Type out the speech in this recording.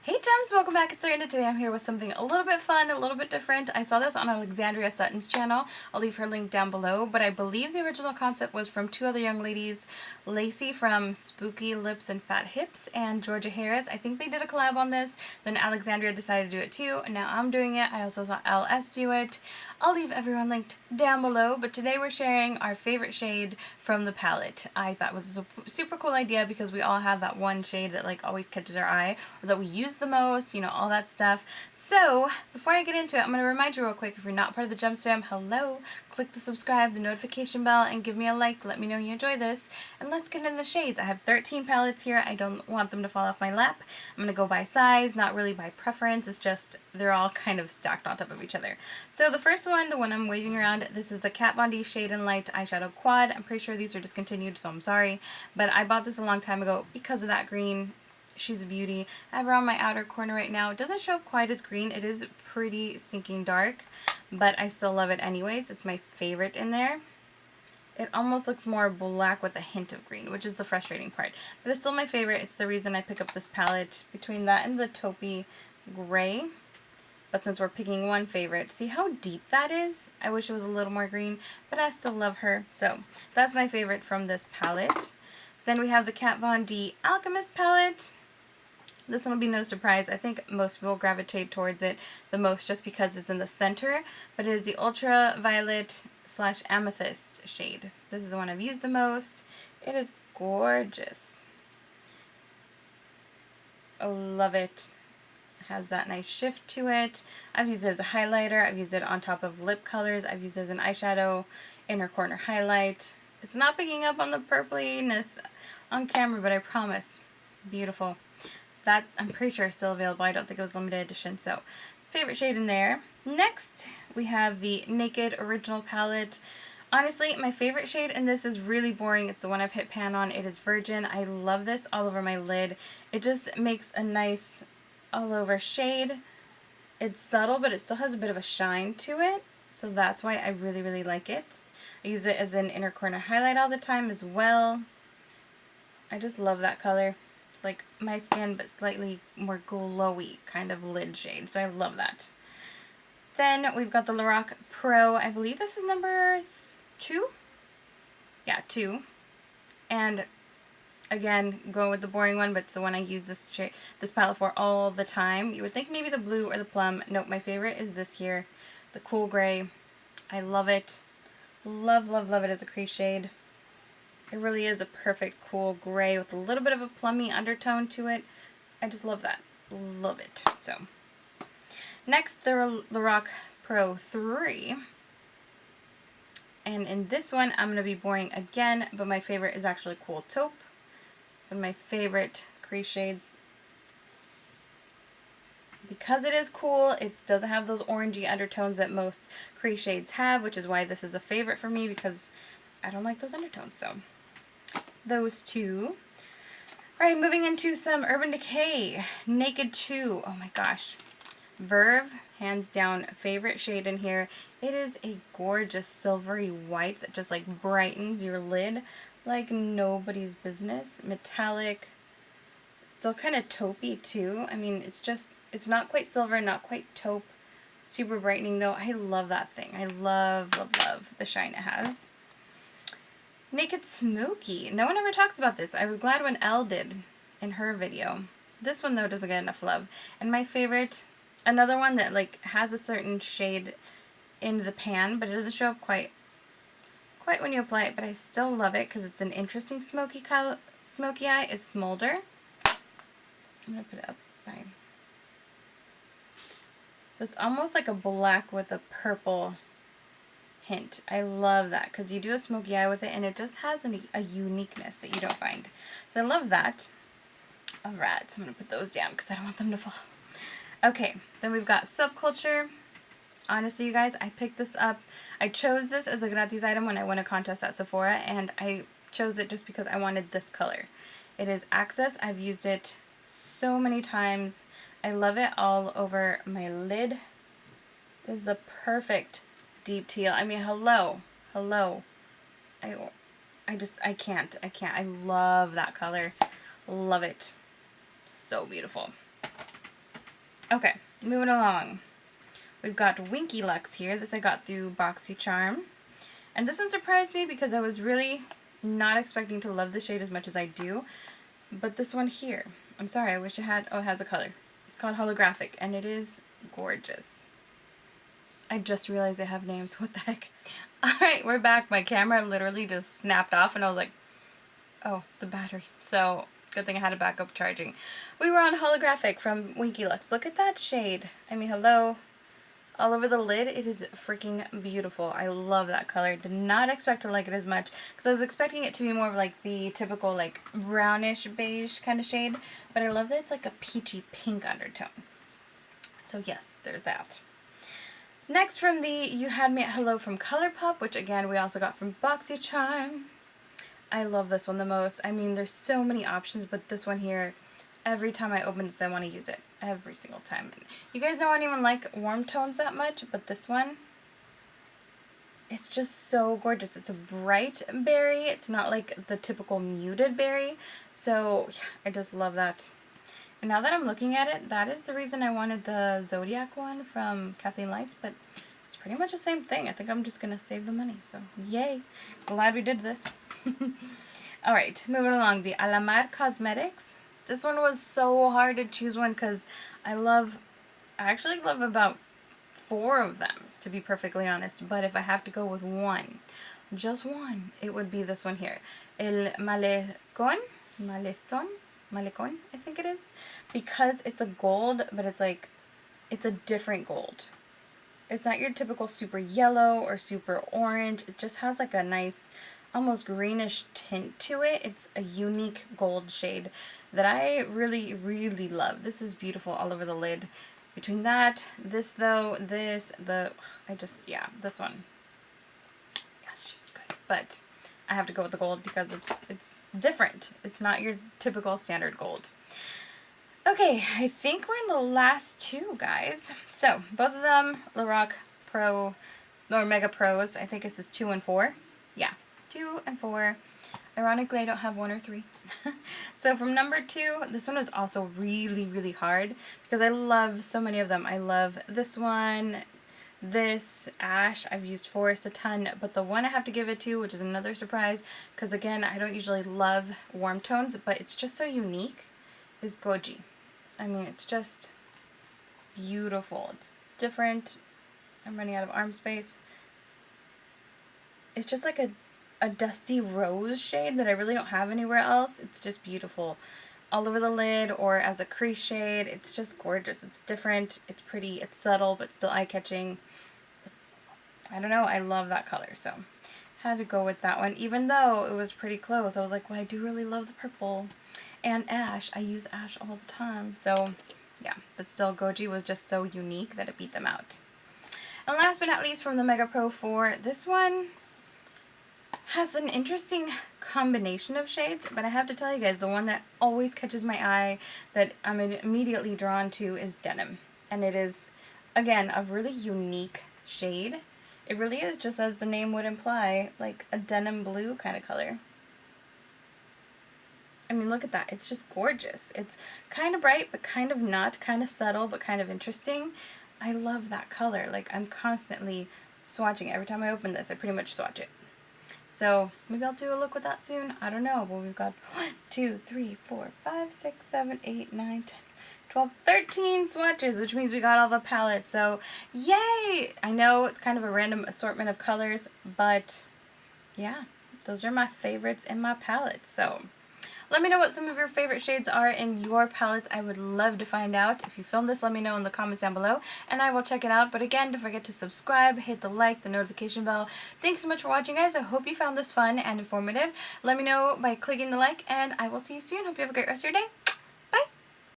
Hey gems, welcome back. It's Lorena. Today I'm here with something a little bit fun, a little bit different. I saw this on Alexandria Sutton's channel. I'll leave her link down below, but I believe the original concept was from two other young ladies, Lacey from Spooky Lips and Fat Hips and Georgia Harris. I think they did a collab on this, then Alexandria decided to do it too, and now I'm doing it. I also saw LS do it. I'll leave everyone linked down below, but today we're sharing our favorite shade from the palette. I thought it was a super cool idea because we all have that one shade that like always catches our eye, or that we use the most, you know, all that stuff. So before I get into it, I'm going to remind you real quick, if you're not part of the Gems fam, hello, click the subscribe, the notification bell, and give me a like. Let me know you enjoy this, and let's get into the shades. I have 13 palettes here. I don't want them to fall off my lap. I'm going to go by size, not really by preference. It's just they're all kind of stacked on top of each other. So the first one, the one I'm waving around, this is the Kat Von D Shade and Light Eyeshadow Quad. I'm pretty sure these are discontinued, so I'm sorry, but I bought this a long time ago because of that green. She's a beauty. I have her on my outer corner right now. It doesn't show up quite as green. It is pretty stinking dark, but I still love it anyways. It's my favorite in there. It almost looks more black with a hint of green, which is the frustrating part. But it's still my favorite. It's the reason I pick up this palette, between that and the taupey gray. But since we're picking one favorite, see how deep that is? I wish it was a little more green, but I still love her. So that's my favorite from this palette. Then we have the Kat Von D Alchemist palette. This one will be no surprise. I think most people gravitate towards it the most just because it's in the center, but it is the Ultraviolet / Amethyst shade. This is the one I've used the most. It is gorgeous. I love it. Has that nice shift to it. I've used it as a highlighter. I've used it on top of lip colors. I've used it as an eyeshadow inner corner highlight. It's not picking up on the purpliness on camera, but I promise. Beautiful. That, I'm pretty sure, is still available. I don't think it was limited edition, so favorite shade in there. Next, we have the Naked Original palette. Honestly, my favorite shade in this is really boring. It's the one I've hit pan on. It is Virgin. I love this all over my lid. It just makes a nice all over shade. It's subtle, but it still has a bit of a shine to it, so that's why I really, really like it. I use it as an inner corner highlight all the time as well. I just love that color. It's like my skin, but slightly more glowy kind of lid shade, so I love that. Then we've got the Lorac Pro. I believe this is number 2? Yeah, 2. And again, going with the boring one, but it's the one I use this palette for all the time. You would think maybe the blue or the plum. Nope, my favorite is this here, the cool gray. I love it. Love, love, love it as a crease shade. It really is a perfect cool gray with a little bit of a plummy undertone to it. I just love that. Love it. So, next, the Lorac Pro 3. And in this one, I'm going to be boring again, but my favorite is actually Cool Taupe. It's one of my favorite crease shades. Because it is cool, it doesn't have those orangey undertones that most crease shades have, which is why this is a favorite for me, because I don't like those undertones. So, those two. Alright, moving into some Urban Decay. Naked 2. Oh my gosh. Verve, hands down, favorite shade in here. It is a gorgeous silvery white that just like brightens your lid like nobody's business. Metallic. Still kind of taupey too. I mean, it's not quite silver, not quite taupe. Super brightening though. I love that thing. I love, love, love the shine it has. Naked Smoky. No one ever talks about this. I was glad when Elle did in her video. This one though doesn't get enough love. And my favorite, another one that like has a certain shade in the pan, but it doesn't show up quite when you apply it, but I still love it because it's an interesting smoky eye, is Smolder. I'm going to put it up by. So it's almost like a black with a purple hint. I love that because you do a smoky eye with it and it just has a uniqueness that you don't find. So I love that. Alright, so I'm going to put those down because I don't want them to fall. Okay, then we've got Subculture. Honestly, you guys, I picked this up. I chose this as a gratis item when I won a contest at Sephora, and I chose it just because I wanted this color. It is Access. I've used it so many times. I love it all over my lid. It is the perfect deep teal. I mean, hello. I can't. I love that color. Love it. So beautiful. Okay, moving along. We've got Winky Lux here. This I got through BoxyCharm. And this one surprised me because I was really not expecting to love the shade as much as I do. But this one here, I'm sorry, I wish it had, oh, it has a color. It's called Holographic, and it is gorgeous. I just realized I have names. What the heck? Alright, we're back. My camera literally just snapped off, and I was like, oh, the battery. So, good thing I had a backup charging. We were on Holographic from Winky Lux. Look at that shade. I mean, hello. All over the lid, it is freaking beautiful. I love that color. Did not expect to like it as much because I was expecting it to be more of like the typical like brownish beige kind of shade, but I love that it's like a peachy pink undertone. So yes, there's that. Next from the You Had Me at Hello from ColourPop, which again we also got from BoxyCharm. I love this one the most. I mean, there's so many options, but this one here, every time I open this, I want to use it. Every single time. You guys don't even like warm tones that much, but this one, it's just so gorgeous. It's a bright berry. It's not like the typical muted berry. So, yeah, I just love that. And now that I'm looking at it, that is the reason I wanted the Zodiac one from Kathleen Lights, but it's pretty much the same thing. I think I'm just going to save the money. So, yay. Glad we did this. Alright, moving along. The Alamar Cosmetics. This one was so hard to choose one because I actually love about 4 of them, to be perfectly honest. But if I have to go with one, just one, it would be this one here. El Malecon, I think it is. Because it's a gold, but it's like, it's a different gold. It's not your typical super yellow or super orange. It just has like a nice, almost greenish tint to it. It's a unique gold shade that I really, really love. This is beautiful all over the lid. Between that, this though, this one. Yes, she's good. But I have to go with the gold because it's different. It's not your typical standard gold. Okay, I think we're in the last 2, guys. So, both of them, Lorac Pro, or Mega Pros. I think this is 2 and 4. Yeah, 2 and 4. Ironically, I don't have 1 or 3. So from number 2, this one was also really, really hard because I love so many of them. I love this one, this, Ash. I've used Forest a ton, but the one I have to give it to, which is another surprise, because again, I don't usually love warm tones, but it's just so unique, is Goji. I mean, it's just beautiful. It's different. I'm running out of arm space. It's just like a dusty rose shade that I really don't have anywhere else. It's just beautiful. All over the lid or as a crease shade. It's just gorgeous. It's different. It's pretty. It's subtle but still eye-catching. I don't know. I love that color. So had to go with that one. Even though it was pretty close. I was like, well, I do really love the purple. And Ash. I use Ash all the time. So yeah. But still, Goji was just so unique that it beat them out. And last but not least from the Mega Pro 4, this one has an interesting combination of shades, but I have to tell you guys, the one that always catches my eye, that I'm immediately drawn to, is Denim. And it is, again, a really unique shade. It really is, just as the name would imply, like a denim blue kind of color. I mean, look at that. It's just gorgeous. It's kind of bright, but kind of not. Kind of subtle, but kind of interesting. I love that color. Like, I'm constantly swatching it. Every time I open this, I pretty much swatch it. So maybe I'll do a look with that soon. I don't know. But we've got 1, 2, 3, 4, 5, 6, 7, 8, 9, 10, 12, 13 swatches, which means we got all the palettes. So yay! I know it's kind of a random assortment of colors, but yeah, those are my favorites in my palettes. So let me know what some of your favorite shades are in your palettes. I would love to find out. If you filmed this, let me know in the comments down below, and I will check it out. But again, don't forget to subscribe, hit the like, the notification bell. Thanks so much for watching, guys. I hope you found this fun and informative. Let me know by clicking the like, and I will see you soon. Hope you have a great rest of your day.